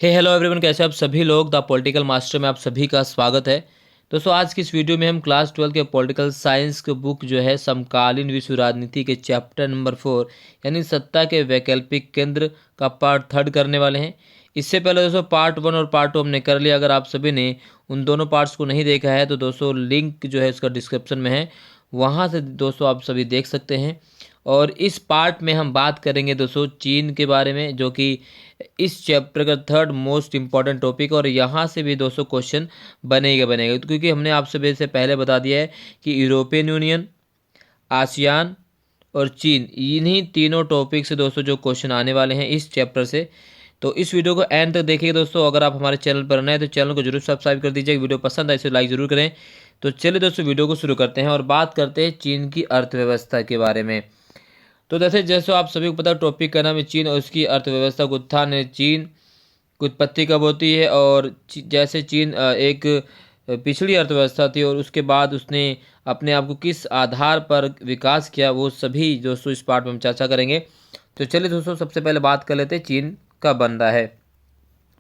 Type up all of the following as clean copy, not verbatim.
Hello everyone, कैसे आप सभी लोग। द पॉलिटिकल मास्टर में आप सभी का स्वागत है। दोस्तों, आज की इस वीडियो में हम क्लास 12 के पॉलिटिकल साइंस के बुक जो है समकालीन विश्व राजनीति के चैप्टर नंबर 4 यानी सत्ता के वैकल्पिक केंद्र का पार्ट 3 करने वाले हैं। इससे पहले दोस्तों पार्ट 1 और पार्ट 2 हमने कर लिया। अगर आप सभी ने उन दोनों पार्ट्स को नहीं देखा है तो दोस्तों लिंक जो है उसका डिस्क्रिप्शन में है, वहाँ से दोस्तों आप सभी देख सकते हैं। और इस पार्ट में हम बात करेंगे दोस्तों चीन के बारे में, जो कि इस चैप्टर का थर्ड मोस्ट इम्पॉर्टेंट टॉपिक। और यहाँ से भी दोस्तों क्वेश्चन बनेगा तो क्योंकि हमने आप सभी से पहले बता दिया है कि यूरोपियन यूनियन, आसियान और चीन, इन्हीं तीनों टॉपिक से दोस्तों जो क्वेश्चन आने वाले हैं इस चैप्टर से। तो इस वीडियो को एंड तक देखिए दोस्तों। अगर आप हमारे चैनल पर नए हैं तो चैनल को जरूर सब्सक्राइब कर दीजिए। वीडियो पसंद आए तो लाइक जरूर करें। तो चलिए दोस्तों वीडियो को शुरू करते हैं और बात करते हैं चीन की अर्थव्यवस्था के बारे में। तो जैसे आप सभी को पता, टॉपिक का नाम है चीन और उसकी अर्थव्यवस्था का उत्थान है। चीन की उत्पत्ति कब होती है और जैसे चीन एक पिछड़ी अर्थव्यवस्था थी और उसके बाद उसने अपने आप को किस आधार पर विकास किया, वो सभी दोस्तों इस पार्ट में हम चर्चा करेंगे। तो चलिए दोस्तों सबसे पहले बात कर लेते हैं चीन कब बन रहा है।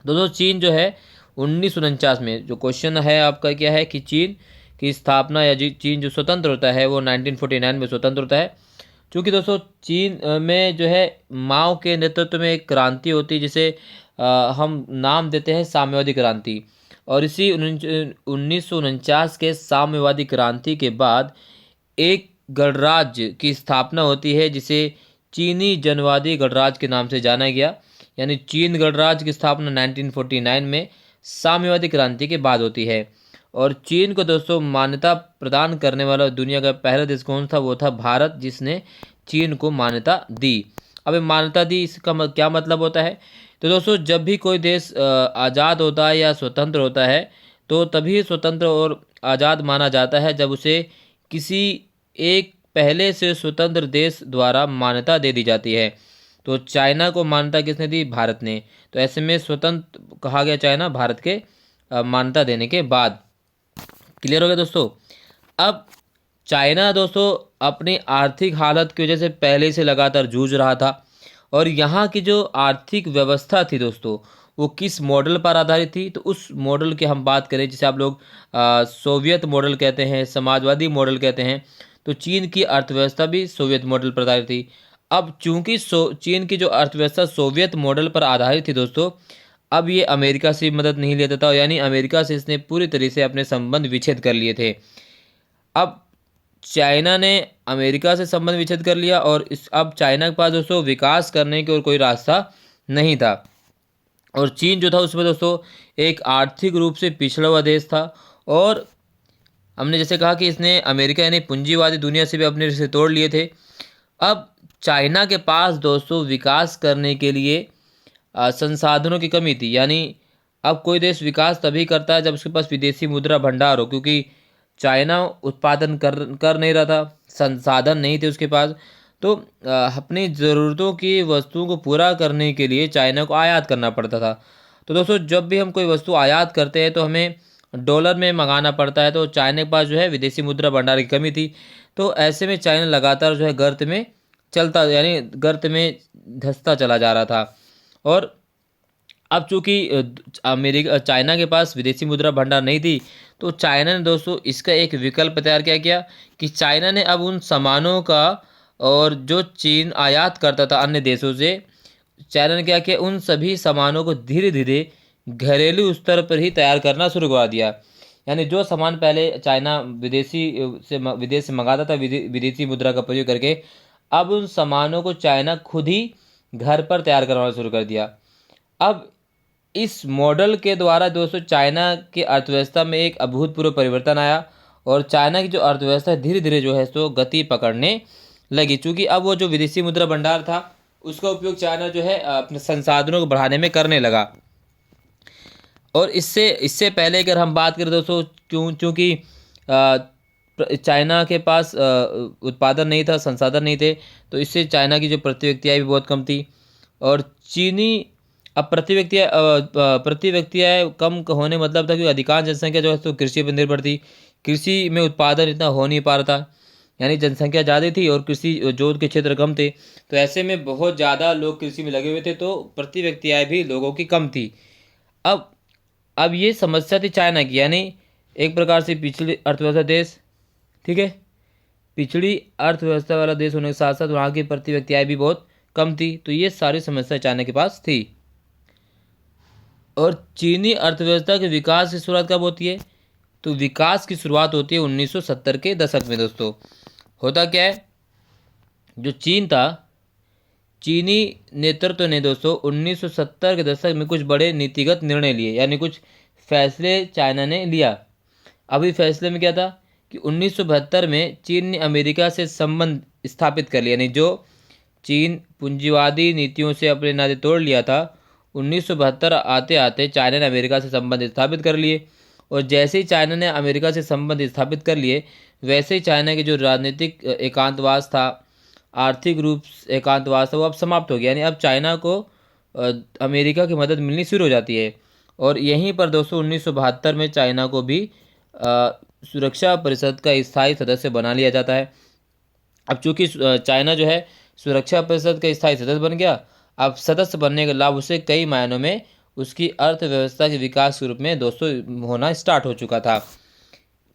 दोस्तों चीन जो है 1949 में, जो क्वेश्चन है आपका क्या है कि चीन की स्थापना या चीन जो स्वतंत्र होता है वो 1949 में स्वतंत्र होता है। क्योंकि दोस्तों चीन में जो है माओ के नेतृत्व में एक क्रांति होती है जिसे हम नाम देते हैं साम्यवादी क्रांति। और इसी 1949 के साम्यवादी क्रांति के बाद एक गणराज्य की स्थापना होती है जिसे चीनी जनवादी गणराज्य के नाम से जाना गया। यानी चीन गणराज्य की स्थापना 1949 में साम्यवादी क्रांति के बाद होती है। और चीन को दोस्तों मान्यता प्रदान करने वाला दुनिया का पहला देश कौन था? वो था भारत, जिसने चीन को मान्यता दी। अब मान्यता दी, इसका क्या मतलब होता है? तो दोस्तों जब भी कोई देश आज़ाद होता है या स्वतंत्र होता है तो तभी स्वतंत्र और आज़ाद माना जाता है जब उसे किसी एक पहले से स्वतंत्र देश द्वारा मान्यता दे दी जाती है। तो चाइना को मान्यता किसने दी? भारत ने। तो ऐसे में स्वतंत्र कहा गया चाइना भारत के मान्यता देने के बाद। क्लियर हो गया दोस्तों। अब चाइना दोस्तों अपनी आर्थिक हालत की वजह से पहले से लगातार जूझ रहा था। और यहाँ की जो आर्थिक व्यवस्था थी दोस्तों वो किस मॉडल पर आधारित थी? तो उस मॉडल की हम बात करें जिसे आप लोग सोवियत मॉडल कहते हैं, समाजवादी मॉडल कहते हैं। तो चीन की अर्थव्यवस्था भी सोवियत मॉडल पर आधारित थी। अब चूंकि चीन की जो अर्थव्यवस्था सोवियत मॉडल पर आधारित थी दोस्तों, अब ये अमेरिका से मदद नहीं लेता था, यानी अमेरिका से इसने पूरी तरह से अपने संबंध विच्छेद कर लिए थे। अब चाइना ने अमेरिका से संबंध विच्छेद कर लिया और अब चाइना के पास दोस्तों विकास करने की और कोई रास्ता नहीं था। और चीन जो था उसमें दोस्तों एक आर्थिक रूप से पिछड़ा हुआ देश था। और हमने जैसे कहा कि इसने अमेरिका यानी पूंजीवादी दुनिया से भी अपने रिश्ते तोड़ लिए थे। अब चाइना के पास दोस्तों विकास करने के लिए संसाधनों की कमी थी। यानी अब कोई देश विकास तभी करता है जब उसके पास विदेशी मुद्रा भंडार हो, क्योंकि चाइना उत्पादन कर नहीं रहा था, संसाधन नहीं थे उसके पास। तो अपनी ज़रूरतों की वस्तुओं को पूरा करने के लिए चाइना को आयात करना पड़ता था। तो दोस्तों जब भी हम कोई वस्तु आयात करते हैं तो हमें डॉलर में मंगाना पड़ता है। तो चाइना के पास जो है विदेशी मुद्रा भंडार की कमी थी। तो ऐसे में चाइना लगातार जो है गर्त में चलता, यानी गर्त में धंसता चला जा रहा था। और अब चूंकि अमेरिका चाइना के पास विदेशी मुद्रा भंडार नहीं थी तो चाइना ने दोस्तों इसका एक विकल्प तैयार किया कि चाइना ने अब उन सामानों का, और जो चीन आयात करता था अन्य देशों से, चाइना ने क्या किया, उन सभी सामानों को धीरे धीरे घरेलू स्तर पर ही तैयार करना शुरू करवा दिया। यानी जो सामान पहले चाइना विदेश से मंगाता था विदेशी मुद्रा का प्रयोग करके, अब उन सामानों को चाइना खुद ही घर पर तैयार करवाना शुरू कर दिया। अब इस मॉडल के द्वारा दोस्तों चाइना की अर्थव्यवस्था में एक अभूतपूर्व परिवर्तन आया और चाइना की जो अर्थव्यवस्था धीरे धीरे जो है सो गति पकड़ने लगी। चूँकि अब वो जो विदेशी मुद्रा भंडार था उसका उपयोग चाइना जो है अपने संसाधनों को बढ़ाने में करने लगा। और इससे पहले अगर हम बात करें दोस्तों, क्योंकि चाइना के पास उत्पादन नहीं था, संसाधन नहीं थे, तो इससे चाइना की जो प्रति व्यक्ति आय भी बहुत कम थी। और चीनी अब प्रति व्यक्ति आय कम होने मतलब था कि अधिकांश जनसंख्या जो है तो कृषि पर निर्भर थी। कृषि में उत्पादन इतना हो नहीं पा रहा था, यानी जनसंख्या ज़्यादा थी और कृषि जोत के क्षेत्र कम थे। तो ऐसे में बहुत ज़्यादा लोग कृषि में लगे हुए थे, तो प्रति व्यक्ति आय भी लोगों की कम थी। अब अब ये समस्या थी चाइना की, यानी एक प्रकार से पिछड़ी अर्थव्यवस्था देश, ठीक है, पिछड़ी अर्थव्यवस्था वाला देश होने के साथ साथ वहाँ की प्रति व्यक्ति आय भी बहुत कम थी। तो ये सारी समस्या चाइना के पास थी। और चीनी अर्थव्यवस्था के विकास की शुरुआत कब होती है? तो विकास की शुरुआत होती है 1970 के दशक में दोस्तों। होता क्या है, जो चीन था, चीनी नेतृत्व ने दोस्तों 1970 के दशक में कुछ बड़े नीतिगत निर्णय लिए, यानी कुछ फैसले चाइना ने लिया। अभी फैसले में क्या था कि 1972 में चीन ने अमेरिका से संबंध स्थापित कर लिया, यानी जो चीन पूंजीवादी नीतियों से अपने नाते तोड़ लिया था, 1972 आते आते चाइना ने अमेरिका से संबंध स्थापित कर लिए। और जैसे ही चाइना ने अमेरिका से संबंध स्थापित कर लिए, वैसे ही चाइना के जो राजनीतिक एकांतवास था, आर्थिक रूप से एकांतवास था, वो अब समाप्त हो गया। यानी अब चाइना को अमेरिका की मदद मिलनी शुरू हो जाती है। और यहीं पर दोस्तों 1972 में चाइना को भी सुरक्षा परिषद का स्थायी सदस्य बना लिया जाता है। अब चूंकि चाइना जो है सुरक्षा परिषद का स्थायी सदस्य बन गया, अब सदस्य बनने का लाभ उसे कई मायनों में उसकी अर्थव्यवस्था के विकास के रूप में दोस्तों होना स्टार्ट हो चुका था।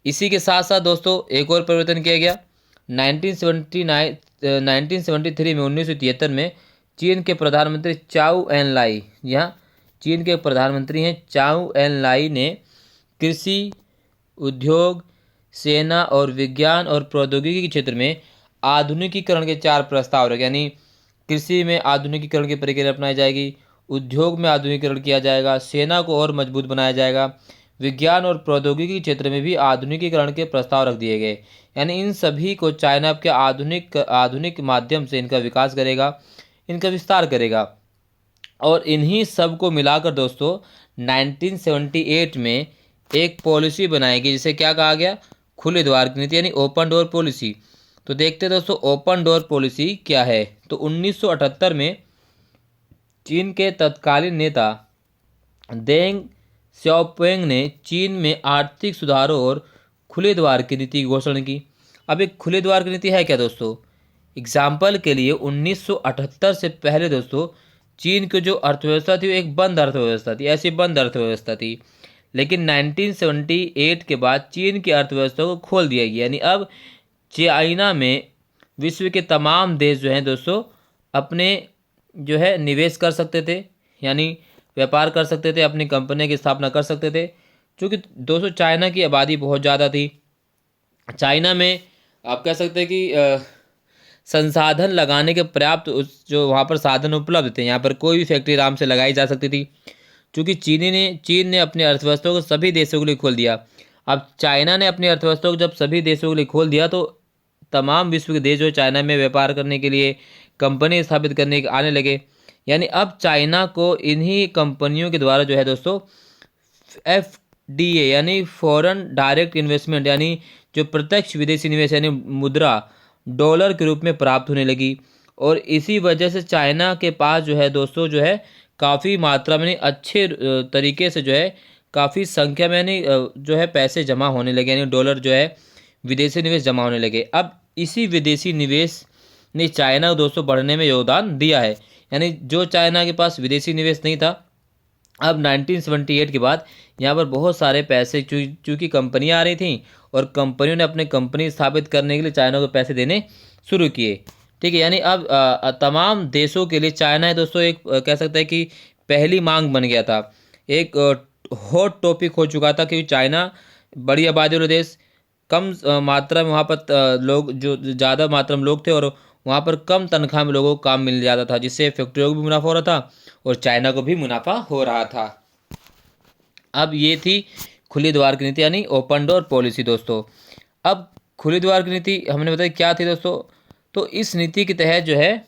इसी के साथ साथ दोस्तों एक और परिवर्तन किया गया 1973 में 1973 में चीन के प्रधानमंत्री चाउ एन लाई, यहाँ चीन के प्रधानमंत्री हैं चाउ एन लाई ने कृषि, उद्योग, सेना और विज्ञान और प्रौद्योगिकी के क्षेत्र में आधुनिकीकरण के 4 प्रस्ताव रखे। यानी कृषि में आधुनिकीकरण की प्रक्रिया अपनाई जाएगी, उद्योग में आधुनिकीकरण किया जाएगा, सेना को और मजबूत बनाया जाएगा, विज्ञान और प्रौद्योगिकी के क्षेत्र में भी आधुनिकीकरण के प्रस्ताव रख दिए गए। यानी इन सभी को चाइना के आधुनिक माध्यम से इनका विकास करेगा, इनका विस्तार करेगा। और इन्हीं सब को मिलाकर दोस्तों 1978 में एक पॉलिसी बनाएगी जिसे क्या कहा गया, खुले द्वार की नीति, यानी ओपन डोर पॉलिसी। तो देखते हैं दोस्तों ओपन डोर पॉलिसी क्या है। तो 1978 में चीन के तत्कालीन नेता देंग श्याओपिंग ने चीन में आर्थिक सुधारों और खुले द्वार की नीति की घोषणा की। अब एक खुले द्वार की नीति है क्या दोस्तों? एग्जाम्पल के लिए 1978 से पहले दोस्तों चीन की जो अर्थव्यवस्था थी वो एक बंद अर्थव्यवस्था थी, ऐसी बंद अर्थव्यवस्था थी। लेकिन 1978 के बाद चीन की अर्थव्यवस्था को खोल दिया गया, यानी अब चाइना में विश्व के तमाम देश जो हैं दोस्तों अपने जो है निवेश कर सकते थे, यानी व्यापार कर सकते थे, अपनी कंपनी की स्थापना कर सकते थे। क्योंकि दोस्तों चाइना की आबादी बहुत ज़्यादा थी, चाइना में आप कह सकते हैं कि संसाधन लगाने के पर्याप्त उस जो वहाँ पर साधन उपलब्ध थे, यहाँ पर कोई भी फैक्ट्री आराम से लगाई जा सकती थी। क्योंकि चीन ने अपनी अर्थव्यवस्था को सभी देशों के लिए खोल दिया। अब चाइना ने अपनी अर्थव्यवस्था को जब सभी देशों के लिए खोल दिया तो तमाम विश्व के देश जो चाइना में व्यापार करने के लिए, कंपनी स्थापित करने के आने लगे। यानी अब चाइना को इन्हीं कंपनियों के द्वारा जो है दोस्तों FDI यानी फॉरेन डायरेक्ट इन्वेस्टमेंट, यानी जो प्रत्यक्ष विदेशी निवेश यानी मुद्रा डॉलर के रूप में प्राप्त होने लगी। और इसी वजह से चाइना के पास जो है दोस्तों जो है काफ़ी मात्रा में अच्छे तरीके से जो है काफ़ी संख्या में यानी जो है पैसे जमा होने लगे, यानी डॉलर जो है विदेशी निवेश जमा होने लगे। अब इसी विदेशी निवेश ने चाइना को दोस्तों बढ़ने में योगदान दिया है। यानी जो चाइना के पास विदेशी निवेश नहीं था, अब 1978 के बाद यहाँ पर बहुत सारे पैसे चूँकि कंपनियाँ आ रही थी और कंपनियों ने अपने कंपनी स्थापित करने के लिए चाइना को पैसे देने शुरू किए। ठीक है, यानी अब तमाम देशों के लिए चाइना है दोस्तों एक कह सकते हैं कि पहली मांग बन गया था, एक हॉट टॉपिक हो चुका था। क्योंकि चाइना बड़ी आबादी वाले देश, कम मात्रा में वहाँ पर लोग जो ज़्यादा मात्रा में लोग थे और वहाँ पर कम तनख्वाह में लोगों को काम मिल जाता था, जिससे फैक्ट्रियों को भी मुनाफा हो रहा था और चाइना को भी मुनाफा हो रहा था। अब ये थी खुली द्वार की नीति यानी ओपन डोर पॉलिसी दोस्तों। अब खुली द्वार की नीति हमने बताया क्या थी दोस्तों। तो इस नीति के तहत जो है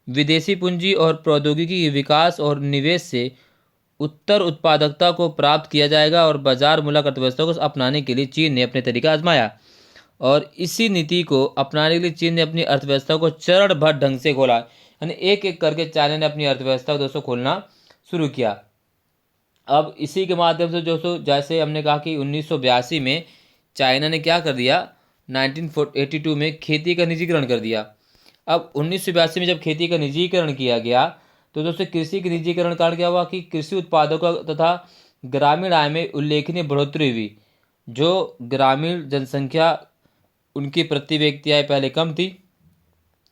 विदेशी पूंजी और प्रौद्योगिकी के विकास और निवेश से उत्तर उत्पादकता को प्राप्त किया जाएगा और बाजार मूलक अर्थव्यवस्था को अपनाने के लिए चीन ने अपने तरीका आजमाया। और इसी नीति को अपनाने के लिए चीन ने अपनी अर्थव्यवस्था को चरणबद्ध ढंग से खोला, यानी एक एक करके चाइना ने अपनी अर्थव्यवस्था को दोस्तों खोलना शुरू किया। अब इसी के माध्यम से दोस्तों जैसे हमने कहा कि 1982 में चाइना ने क्या कर दिया, 1982 में खेती का निजीकरण कर दिया। अब 1982 में जब खेती का निजीकरण किया गया तो दोस्तों कृषि के निजीकरण के कारण क्या हुआ कि कृषि उत्पादों का तथा ग्रामीण आय में उल्लेखनीय बढ़ोतरी हुई। जो ग्रामीण जनसंख्या उनकी प्रति व्यक्ति आय पहले कम थी,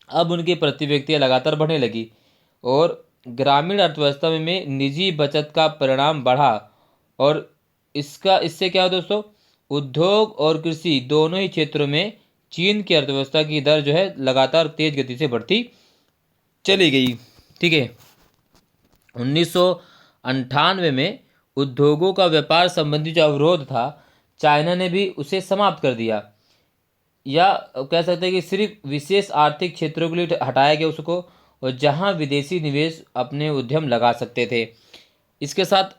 अब उनकी प्रति व्यक्ति आय लगातार बढ़ने लगी और ग्रामीण अर्थव्यवस्था में निजी बचत का परिणाम बढ़ा। और इससे क्या हो दोस्तों, उद्योग और कृषि दोनों ही क्षेत्रों में चीन की अर्थव्यवस्था की दर जो है लगातार तेज गति से बढ़ती चली गई। ठीक है, 1998 में उद्योगों का व्यापार संबंधी जो अवरोध था, चाइना ने भी उसे समाप्त कर दिया, या कह सकते हैं कि सिर्फ विशेष आर्थिक क्षेत्रों के लिए हटाया गया उसको, और जहां विदेशी निवेश अपने उद्यम लगा सकते थे। इसके साथ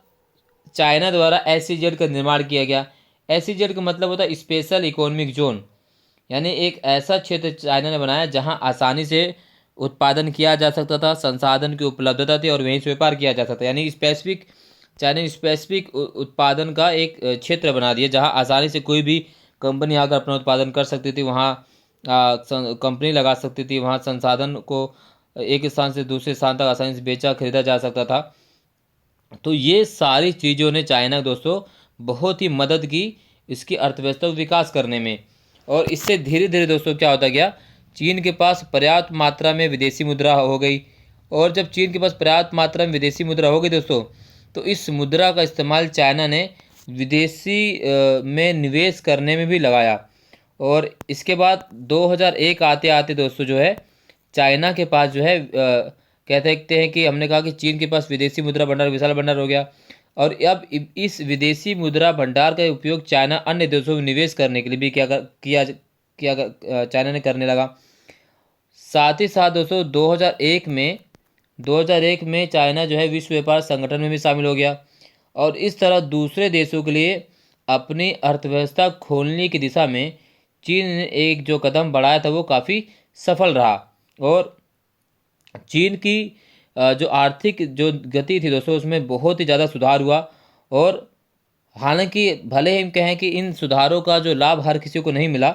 चाइना द्वारा SEZ का निर्माण किया गया। SEZ का मतलब होता है स्पेशल इकोनॉमिक जोन, यानी एक ऐसा क्षेत्र चाइना ने बनाया जहां आसानी से उत्पादन किया जा सकता था, संसाधन की उपलब्धता थी और वहीं से व्यापार किया जा सकता, यानी चाइना ने स्पेसिफिक उत्पादन का एक क्षेत्र बना दिया जहां आसानी से कोई भी कंपनी आकर अपना उत्पादन कर सकती थी, वहां कंपनी लगा सकती थी, वहां संसाधन को एक स्थान से दूसरे स्थान तक आसानी से बेचा खरीदा जा सकता था। तो ये सारी चीज़ों ने चाइना दोस्तों बहुत ही मदद की इसकी अर्थव्यवस्था को विकास करने में। और इससे धीरे धीरे दोस्तों क्या होता गया, चीन के पास पर्याप्त मात्रा में विदेशी मुद्रा हो गई। और जब चीन के पास पर्याप्त मात्रा में विदेशी मुद्रा हो गई दोस्तों, तो इस मुद्रा का इस्तेमाल चाइना ने विदेशी में निवेश करने में भी लगाया। और इसके बाद 2001 आते आते दोस्तों जो है चाइना के पास जो है कह सकते हैं कि हमने कहा कि चीन के पास विदेशी मुद्रा भंडार विशाल भंडार हो गया। और अब इस विदेशी मुद्रा भंडार का उपयोग चाइना अन्य देशों में निवेश करने के लिए भी किया चाइना ने करने लगा। साथ ही साथ दोस्तों 2001 में चाइना जो है विश्व व्यापार संगठन में भी शामिल हो गया। और इस तरह दूसरे देशों के लिए अपनी अर्थव्यवस्था खोलने की दिशा में चीन ने एक जो कदम बढ़ाया था वो काफ़ी सफल रहा। और चीन की जो आर्थिक जो गति थी दोस्तों उसमें बहुत ही ज़्यादा सुधार हुआ। और हालांकि भले ही हम कहें कि इन सुधारों का जो लाभ हर किसी को नहीं मिला,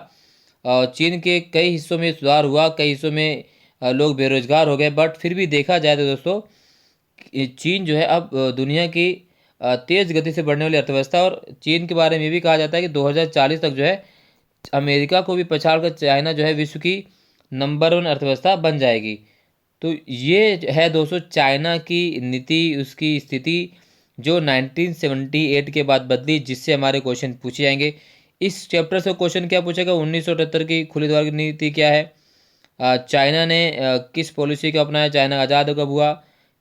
चीन के कई हिस्सों में सुधार हुआ, कई हिस्सों में लोग बेरोजगार हो गए, बट फिर भी देखा जाए तो दोस्तों चीन जो है अब दुनिया की तेज़ गति से बढ़ने वाली अर्थव्यवस्था। और चीन के बारे में भी कहा जाता है कि 2040 तक जो है अमेरिका को भी पछाड़ कर चाइना जो है विश्व की नंबर 1 अर्थव्यवस्था बन जाएगी। तो ये है दोस्तों चाइना की नीति, उसकी स्थिति जो 1978 के बाद बदली, जिससे हमारे क्वेश्चन पूछे जाएंगे। इस चैप्टर से क्वेश्चन क्या पूछेगा, 1978 की खुली द्वार की नीति क्या है, चाइना ने किस पॉलिसी को अपनाया, चाइना आज़ाद कब हुआ,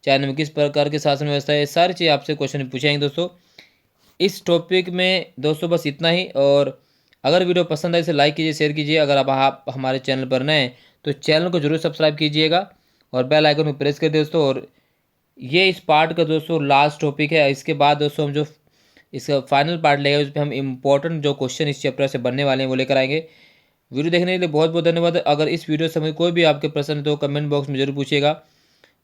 चाइना में किस प्रकार की शासन व्यवस्था है, सारी चीज़ आपसे क्वेश्चन पूछेंगे दोस्तों इस टॉपिक में। दोस्तों बस इतना ही। और अगर वीडियो पसंद आए इसे लाइक कीजिए, शेयर कीजिए। अगर आप हमारे चैनल पर नए हैं तो चैनल को जरूर सब्सक्राइब कीजिएगा और बेल आइकन को प्रेस कर दोस्तों। और ये इस पार्ट का दोस्तों लास्ट टॉपिक है। इसके बाद दोस्तों हम जो इसका फाइनल पार्ट लेगा उस पर हम इम्पोर्टेंट जो क्वेश्चन इस चैप्टर से बनने वाले हैं वो लेकर आएंगे। वीडियो देखने के लिए बहुत बहुत धन्यवाद। अगर इस वीडियो से कोई भी आपके प्रश्न है तो कमेंट बॉक्स में जरूर पूछिएगा।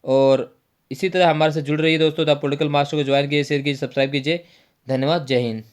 और इसी तरह हमारे से जुड़ रही है दोस्तों। द पॉलिटिकल मास्टर को ज्वाइन कीजिए, शेयर कीजिए, सब्सक्राइब कीजिए। धन्यवाद। जय हिंद।